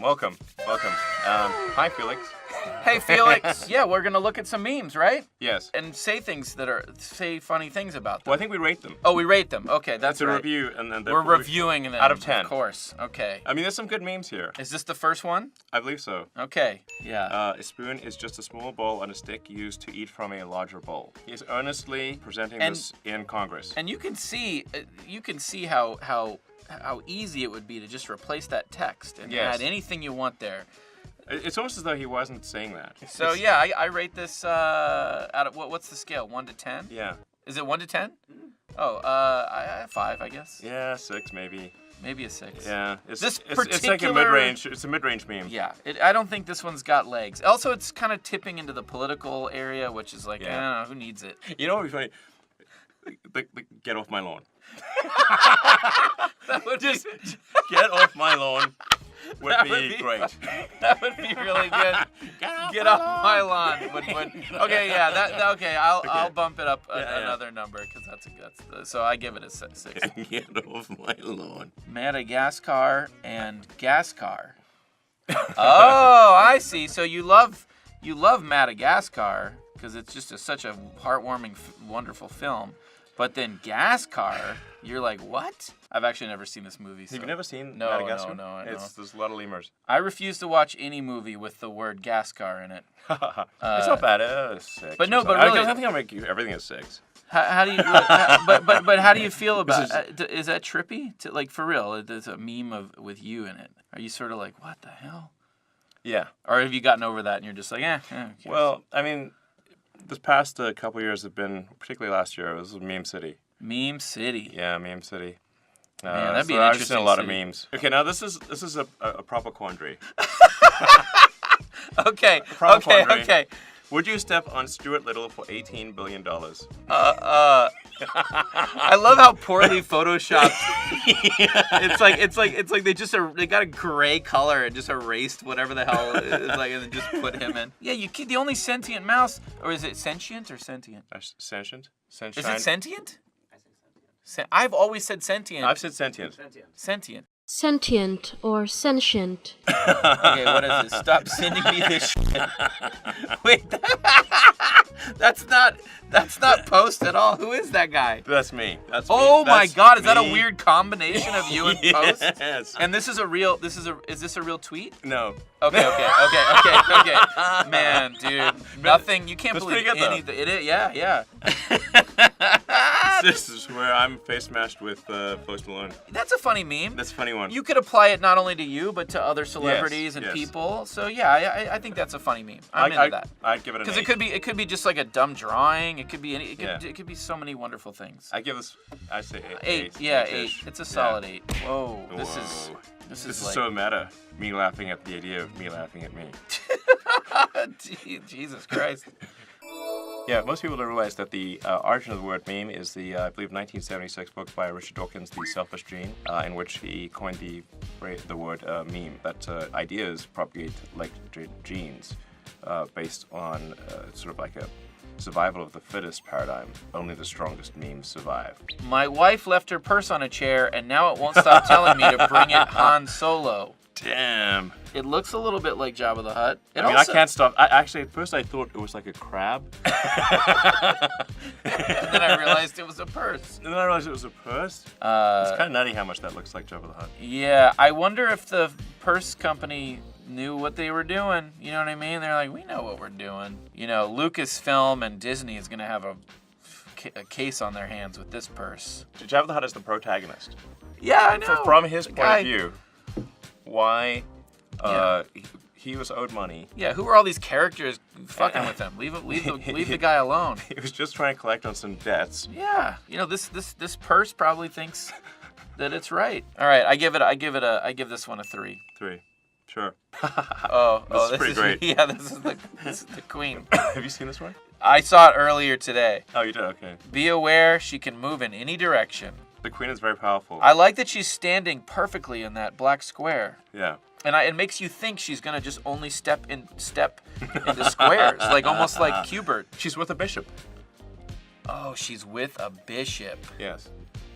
Welcome. Hi, Felix. Hey, Felix. Yeah, we're gonna look at some memes, right? Yes. And say funny things about them. Well, I think we rate them. Oh, we rate them. Okay, that's It's a right. review, and then We're reviewing them. out of 10. Of course. Okay. I mean, there's some good memes here. Is this the first one? I believe so. Okay. Yeah. A spoon is just a small bowl on a stick used to eat from a larger bowl. He is earnestly presenting this in Congress. And you can see how easy it would be to just replace that text and add anything you want there. It's almost as though he wasn't saying that. So yeah, I rate this out of what's the scale? 1 to 10? Yeah. Is it 1 to 10? Oh, 5, I guess. Yeah, 6 maybe. Maybe a 6. Yeah. It's particular... like a mid-range. It's a mid-range meme. Yeah. I don't think this one's got legs. Also, it's kind of tipping into the political area, which is like, I don't know, who needs it? You know what would be funny? The get off my lawn. That would just get off my lawn. Would be great. That would be really good. Get off my lawn. Okay, yeah. Okay, I'll bump it up another number because so I give it a 6. Get off my lawn. Madagascar and Gascar. Oh, I see. So you love Madagascar because it's just such a heartwarming, wonderful film. But then Gascar, you're like, what? I've actually never seen this movie. So. Have you never seen Madagascar? No, I know. There's a lot of lemurs. I refuse to watch any movie with the word Gascar in it. It's not bad. It's 6. But no, but really, I think I'll make you everything is 6. How do you? But how do you feel about? Is that trippy? Like for real? There's a meme with you in it. Are you sort of like, what the hell? Yeah. Or have you gotten over that and you're just like, Well, I mean, this past couple years have been, particularly last year, it was Meme City. Meme City. Yeah, Meme City. Man, that'd be an I've interesting seen a lot city. of memes. Okay, now this is a proper quandary. Okay. Okay. Would you step on Stuart Little for $18 billion? I love how poorly photoshopped. It's like they got a gray color and just erased whatever the hell is like and then just put him in. Yeah, the only sentient mouse, or is it sentient or sentient? Sentient? Is it sentient? I've always said sentient. I've said sentient. Sentient. Sentient or sentient. Okay, what is it? Stop sending me this shit. Wait, that's not Post at all. Who is that guy? That's me. That's oh me. my That's God, is me. that a weird combination of you and Post? Yes. And is this a real tweet? No. Okay. Man, dude, nothing. You can't That's believe pretty good, anything. It is, yeah. This is where I'm face mashed with Post Malone. That's a funny meme. That's a funny one. You could apply it not only to you, but to other celebrities and yes. people. So yeah, I think that's a funny meme. I'm into that. I'd give it an 8. Because it could be just like a dumb drawing. It could be it could be so many wonderful things. I say 8. 8. Yeah, 8. It's a solid 8. Whoa. This is like... so meta. Me laughing at the idea of me laughing at me. Jesus Christ. Yeah, most people don't realize that the origin of the word meme is the, I believe, 1976 book by Richard Dawkins, The Selfish Gene, in which he coined the word meme. That ideas propagate like genes based on sort of like a survival of the fittest paradigm. Only the strongest memes survive. My wife left her purse on a chair, and now it won't stop telling me to bring it Han Solo. Damn. It looks a little bit like Jabba the Hutt. I can't stop. Actually, at first I thought it was like a crab. And then I realized it was a purse. And then I realized it was a purse. It's kind of nutty how much that looks like Jabba the Hutt. Yeah, I wonder if the purse company knew what they were doing. You know what I mean? They're like, we know what we're doing. You know, Lucasfilm and Disney is going to have a case on their hands with this purse. Jabba the Hutt is the protagonist. Yeah, I know. From his point of view, why he was owed money. Yeah, who are all these characters fucking with him? Leave the guy alone. He was just trying to collect on some debts. Yeah, you know this purse probably thinks that it's right. All right, I give this one a 3. 3, sure. This is pretty great. Yeah, this is the queen. Have you seen this one? I saw it earlier today. Oh, you did? Okay. Be aware she can move in any direction. The queen is very powerful. I like that she's standing perfectly in that black square. Yeah. And it makes you think she's gonna just only step into squares, like almost like Cubert. She's with a bishop. Oh, she's with a bishop. Yes.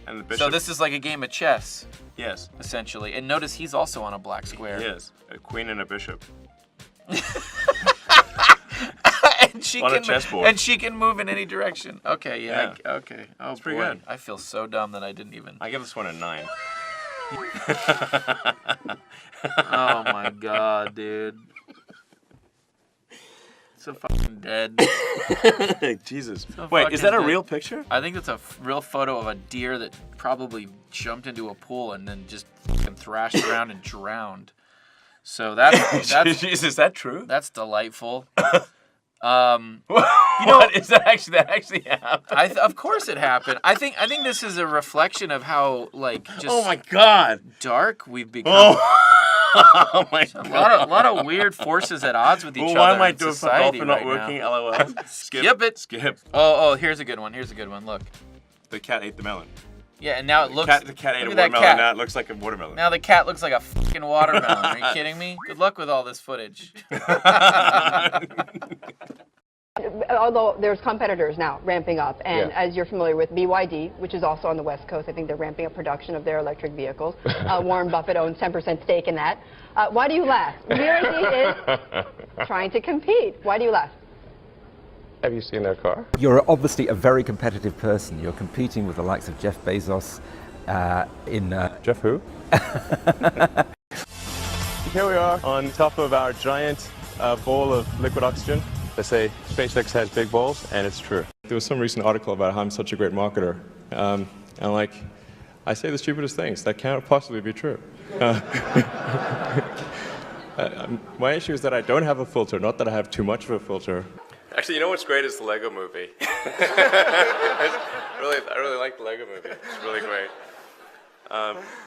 And the bishop. So this is like a game of chess, Yes. essentially. And notice he's also on a black square. Yes. A queen and a bishop. And she On a can chessboard. and she can move in any direction. Okay, yeah. Yeah. Okay. Oh, It's pretty boy. good. I feel so dumb that I didn't even. I give this one a 9. Oh my god, dude. So fucking dead. Jesus. So Wait, is that a fucking real dead. picture? I think that's a real photo of a deer that probably jumped into a pool and then just fucking thrashed around and drowned. So that's Jesus, is that true? that's delightful. What is that actually happened? Of course it happened. I think this is a reflection of how like just Oh my god. dark we've become. Oh my god. A lot of weird forces at odds with each Well, other. why am I in doing fuck society off and not right working? now. LOL. Skip it. Skip. Oh, here's a good one. Look. The cat ate the melon. Yeah, and now it looks. The cat ate a look at that watermelon. cat. Now it looks like a watermelon. Now the cat looks like a fucking watermelon. Are you kidding me? Good luck with all this footage. Although there's competitors now ramping up, and as you're familiar with BYD, which is also on the West Coast, I think they're ramping up production of their electric vehicles. Warren Buffett owns 10% stake in that. Why do you laugh? BYD is trying to compete. Why do you laugh? Have you seen their car? You're obviously a very competitive person. You're competing with the likes of Jeff Bezos in... Jeff who? Here we are on top of our giant bowl of liquid oxygen. They say SpaceX has big balls, and it's true. There was some recent article about how I'm such a great marketer. And like, I say the stupidest things. That can't possibly be true. My issue is that I don't have a filter, not that I have too much of a filter. Actually, you know what's great is the Lego movie. I really like the Lego movie. It's really great.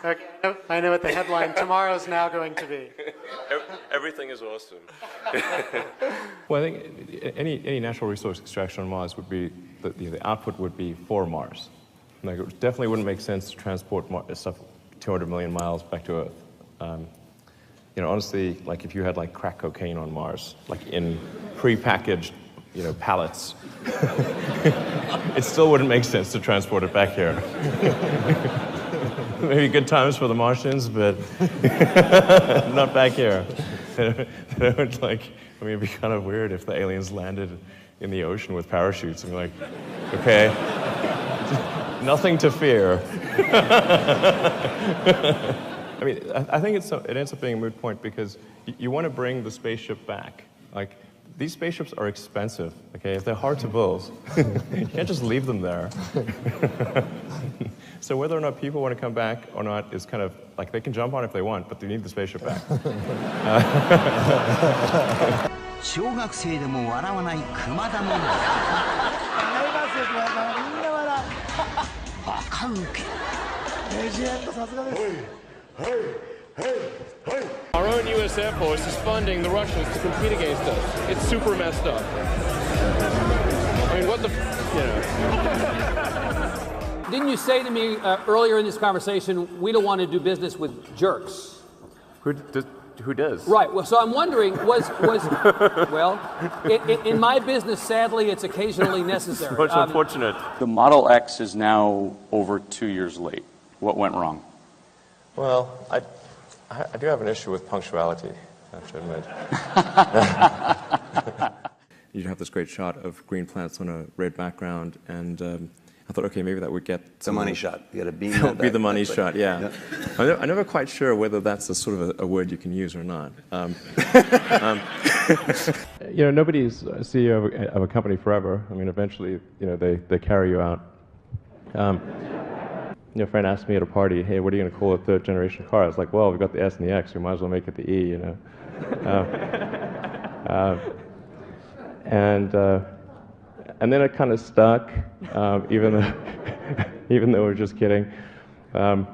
Okay, I know what the headline tomorrow's now going to be. Everything is awesome. Well, I think any natural resource extraction on Mars would be, the output would be for Mars. Like, it definitely wouldn't make sense to transport stuff 200 million miles back to Earth. You know, honestly, like if you had like crack cocaine on Mars, like in pre-packaged, you know, pallets, it still wouldn't make sense to transport it back here. Maybe good times for the Martians, but not back here. It would, like, I mean, it'd be kind of weird if the aliens landed in the ocean with parachutes and be like, okay, nothing to fear. I mean, I think it ends up being a moot point because you want to bring the spaceship back. Like, these spaceships are expensive, okay? If they're hard to build, you can't just leave them there. So whether or not people want to come back or not is kind of, like, they can jump on if they want, but they need the spaceship back. 小学生でも笑わない熊田のバカウケ Our own U.S. Air Force is funding the Russians to compete against us. It's super messed up. I mean, what the, you know. Didn't you say to me earlier in this conversation, we don't want to do business with jerks? Who does? Right. Well, so I'm wondering, well, in my business, sadly, it's occasionally necessary. Much unfortunate. The Model X is now over 2 years late. What went wrong? Well, I do have an issue with punctuality, I have to admit. You'd have this great shot of green planets on a red background, and I thought, okay, maybe that would get the money shot. You got to beam that that. Be the money shot, yeah. I'm never quite sure whether that's a sort of a word you can use or not. You know, nobody's CEO of a company forever. I mean, eventually, you know, they carry you out. You know, a friend asked me at a party, hey, what are you going to call a third generation car? I was like, well, we've got the S and the X, we might as well make it the E, you know. And then it kind of stuck, even though we're just kidding. And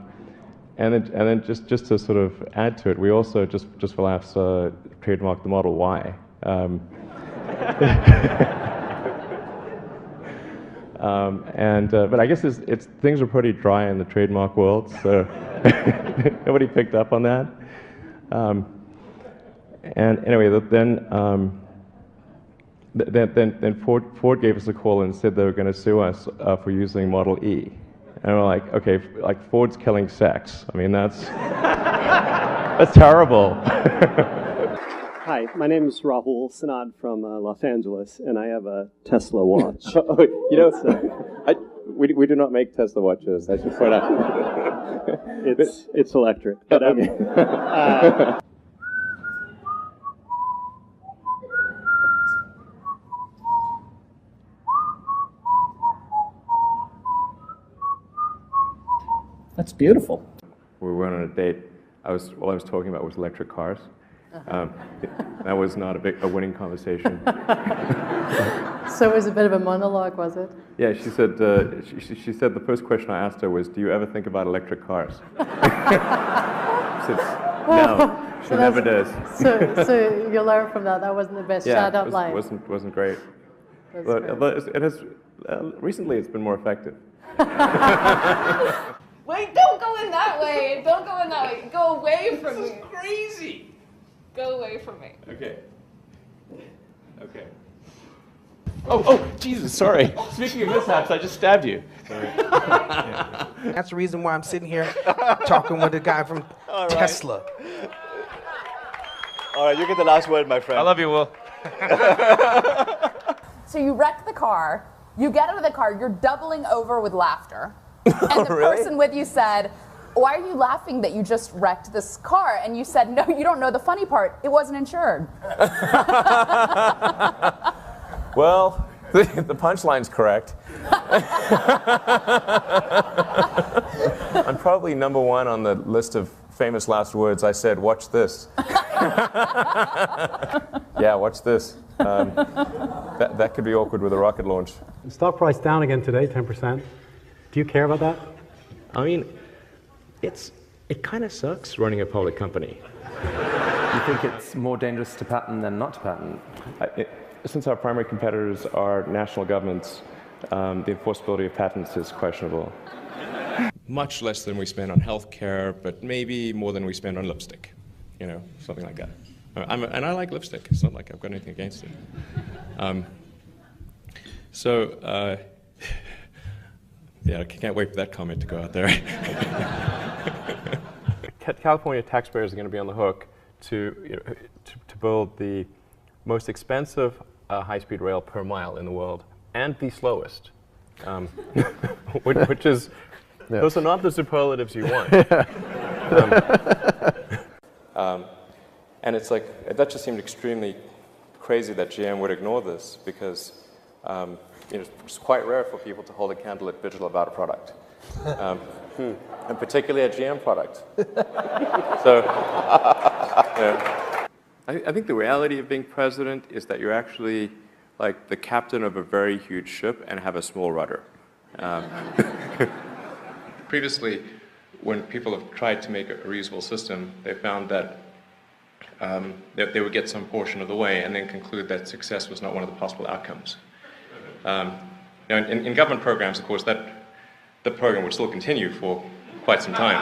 then just to sort of add to it, we also just for laughs trademarked the Model Y. But I guess things are pretty dry in the trademark world, so nobody picked up on that. And anyway, then Ford gave us a call and said they were going to sue us for using Model E. And we're like, okay, like Ford's killing sex. I mean, that's terrible. Hi, my name is Rahul Sanad from Los Angeles, and I have a Tesla watch. You know, we do not make Tesla watches, I should point out. It's electric. But, okay. That's beautiful. We went on a date. All I was talking about was electric cars. That was not a winning conversation. So it was a bit of a monologue, was it? Yeah, she said she said the first question I asked her was, "Do you ever think about electric cars?" She said, no, she never does. So you learn from that. That wasn't the best shout-out line. Wasn't great. But it has recently it's been more effective. Wait, don't go in that way. Don't go in that way. Go away from me. This is crazy. Go away from me. Okay. Okay. Oh, Jesus, sorry. Speaking of mishaps, I just stabbed you. That's the reason why I'm sitting here talking with the guy from Tesla. All right, you get the last word, my friend. I love you, Will. So you wrecked the car. You get out of the car. You're doubling over with laughter. And the person with you said, "Why are you laughing that you just wrecked this car?" And you said, "No, you don't know the funny part. It wasn't insured." Well, the punchline's correct. I'm probably number one on the list of famous last words. I said, "Watch this." Yeah, watch this. That could be awkward with a rocket launch. Stock price down again today, 10%. Do you care about that? I mean, it kind of sucks running a public company. You think it's more dangerous to patent than not to patent? Since our primary competitors are national governments, the enforceability of patents is questionable. Much less than we spend on healthcare, but maybe more than we spend on lipstick. You know, something like that. And I like lipstick. It's not like I've got anything against it. Yeah, I can't wait for that comment to go out there. California taxpayers are going to be on the hook to build the most expensive high-speed rail per mile in the world and the slowest, which is those are not the superlatives you want. And it's like that just seemed extremely crazy that GM would ignore this because. It's quite rare for people to hold a candlelit vigil about a product, and particularly a GM product. So, I think the reality of being president is that you're actually like the captain of a very huge ship and have a small rudder. Previously, when people have tried to make a reusable system, they found that they would get some portion of the way and then conclude that success was not one of the possible outcomes. In government programs, of course, the program would still continue for quite some time.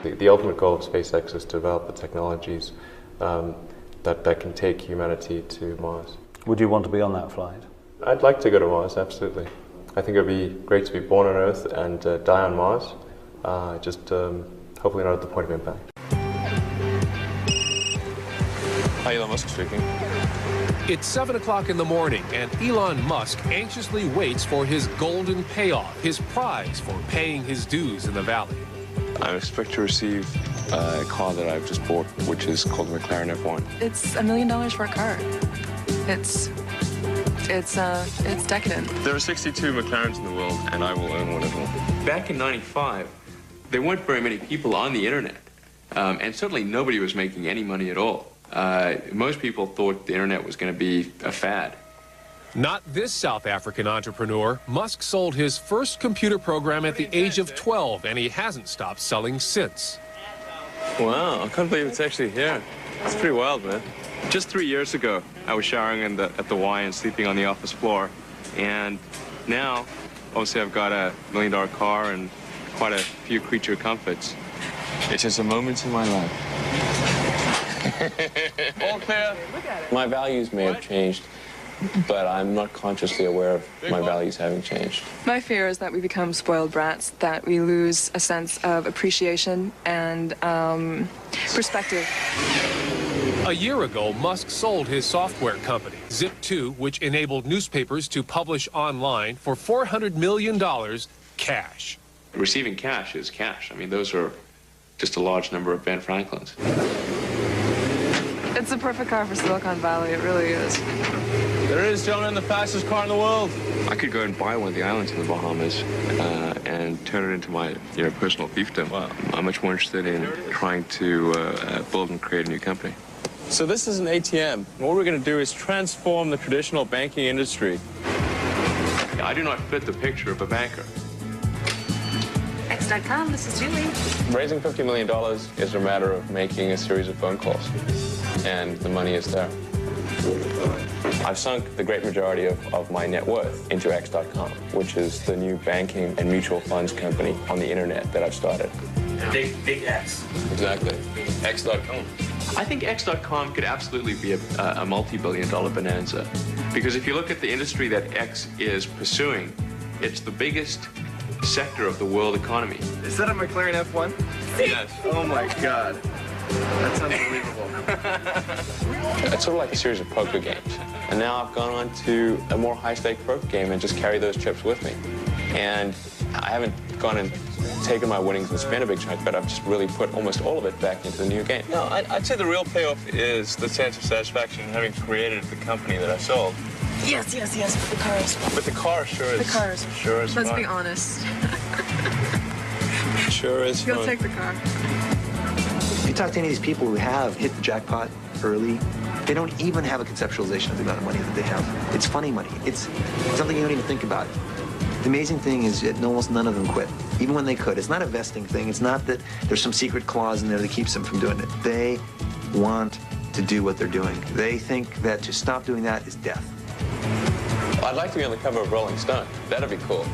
The ultimate goal of SpaceX is to develop the technologies that can take humanity to Mars. Would you want to be on that flight? I'd like to go to Mars, absolutely. I think it would be great to be born on Earth and die on Mars, hopefully not at the point of impact. Hi, Elon Musk speaking. It's 7 o'clock in the morning, and Elon Musk anxiously waits for his golden payoff, his prize for paying his dues in the valley. I expect to receive a car that I've just bought, which is called the McLaren F1. It's $1 million for a car. It's decadent. There are 62 McLarens in the world, and I will own one of them. Back in '95, there weren't very many people on the internet, and certainly nobody was making any money at all. Most people thought the internet was going to be a fad. Not this South African entrepreneur. Musk sold his first computer program at the age of 12, and he hasn't stopped selling since. Wow, I can't believe it's actually here. It's pretty wild, man. Just 3 years ago, I was showering at the Y and sleeping on the office floor. And now, obviously, I've got a $1 million car and quite a few creature comforts. It's just a moment in my life. All clear. My values may have changed, but I'm not consciously aware of my values having changed. My fear is that we become spoiled brats, that we lose a sense of appreciation and perspective. A year ago, Musk sold his software company, Zip2, which enabled newspapers to publish online for $400 million cash. Receiving cash is cash. I mean, those are just a large number of Ben Franklins. It's the perfect car for Silicon Valley, it really is. There it is, gentlemen, the fastest car in the world. I could go and buy one of the islands in the Bahamas and turn it into my personal fiefdom. Wow. I'm much more interested in trying to build and create a new company. So this is an ATM. What we're going to do is transform the traditional banking industry. I do not fit the picture of a banker. X.com, this is Julie. Raising $50 million is a matter of making a series of phone calls, and the money is there. I've sunk the great majority of my net worth into X.com, which is the new banking and mutual funds company on the internet that I've started. Big X. Exactly. X.com. I think X.com could absolutely be a multi-billion-dollar bonanza, because if you look at the industry that X is pursuing, it's the biggest sector of the world economy. Is that a McLaren F1? Yes. Oh my God. That's unbelievable. It's sort of like a series of poker games. And now I've gone on to a more high-stake poker game and just carry those chips with me. And I haven't gone and taken my winnings and spent a big chunk, but I've just really put almost all of it back into the new game. No, I'd say the real payoff is the sense of satisfaction in having created the company that I sold. Yes, but the cars. But the car sure is. The cars. Sure is Let's fun. be honest. Sure is You'll fun. take the car. If you talk to any of these people who have hit the jackpot early, they don't even have a conceptualization of the amount of money that they have. It's funny money. It's something you don't even think about. The amazing thing is that almost none of them quit, even when they could. It's not a vesting thing. It's not that there's some secret clause in there that keeps them from doing it. They want to do what they're doing. They think that to stop doing that is death. I'd like to be on the cover of Rolling Stone. That'd be cool.